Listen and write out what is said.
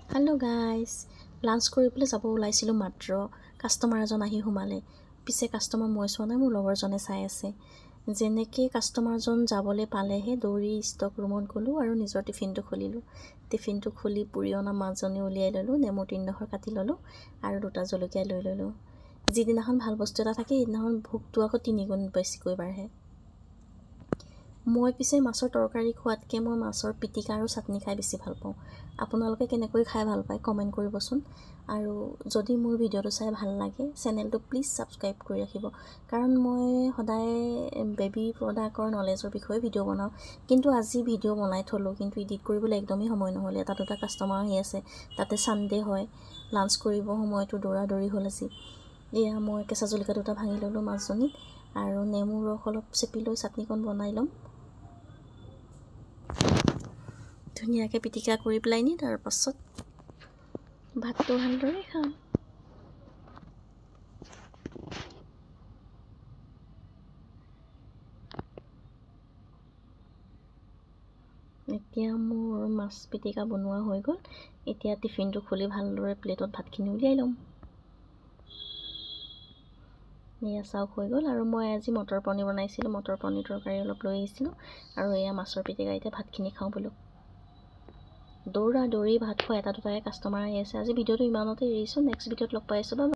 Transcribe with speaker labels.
Speaker 1: Hello' guys, lunch কৰিবলৈ যাব ওলাইছিলোঁ মাত্ৰ কাষ্টমাৰ এজন আহি সোমালে। পিছে কাষ্টমাৰ মই চোৱা নাই, মোৰ লগৰজনে চাই আছে। যেনেকৈ কাষ্টমাৰজন যাবলৈ পালেহে দৌৰি ষ্টক ৰুমত গ'লোঁ আৰু নিজৰ টিফিনটো খুলিলোঁ। টিফিনটো খুলি পুৰি অনা মাছজনী উলিয়াই ল'লোঁ, নেমু 3 কাটি ল'লোঁ আৰু 2টা জলকীয়া লৈ ল'লোঁ। যিদিনাখন ভাল বস্তু এটা থাকে সেইদিনাখন ভোকটো আকৌ 3 গুণ বেছিকৈ বাঢ়ে। মই পিছে মাছৰ তৰকাৰী খোৱাতকৈ মই মাছৰ পিটিকা আৰু চাটনি খাই বেছি ভাল পাওঁ। আপোনালোকে কেনেকৈ খাই ভাল পায় কমেণ্ট কৰিবচোন। আৰু যদি মোৰ ভিডিঅ'টো চাই ভাল লাগে চেনেলটো প্লিজ ছাবস্ক্ৰাইব কৰি ৰাখিব, কাৰণ মই সদায় বেবী প্ৰডাক্টৰ নলেজৰ বিষয়ে ভিডিঅ' বনাওঁ। কিন্তু আজি ভিডিঅ' বনাই থ'লোঁ, কিন্তু এডিট কৰিবলৈ একদমেই সময় নহ'ল। 2টা কাষ্টমাৰ আহি আছে, তাতে ছানডে হয়, লাঞ্চ কৰিব সময়টো দৌৰা-দৌৰি হ'ল আজি। এয়া মই কেঁচা জলকীয়া 2টা ভাঙি ল'লোঁ মাছজনীত আৰু নেমু ৰস অলপ চেপি লৈ চাটনিকণ বনাই ল'ম। ধুনীয়াকৈ পিটিকা কৰি পেলাই নি তাৰপাছত ভাতটো ভালদৰে খাম। এতিয়া মোৰ মাছ পিটিকা বনোৱা হৈ গ'ল। এতিয়া টিফিনটো খুলি ভালদৰে প্লেটত ভাতখিনি উলিয়াই ল'ম। এয়া চাওক হৈ গ'ল। আৰু মই আজি মটৰ পনীৰ বনাইছিলোঁ, মটৰ পনীৰ তৰকাৰী অলপ লৈ আহিছিলোঁ আৰু এয়া মাছৰ পিটিকা। এতিয়া ভাতখিনি খাওঁ বোলো। দৌৰা দৌৰি ভাত খোৱা 2টাকৈ কাষ্টমাৰ আহি আছে। আজি ভিডিঅ'টো ইমানতে এৰিছোঁ, নেক্সট ভিডিঅ'ত লগ পাই আছোঁ।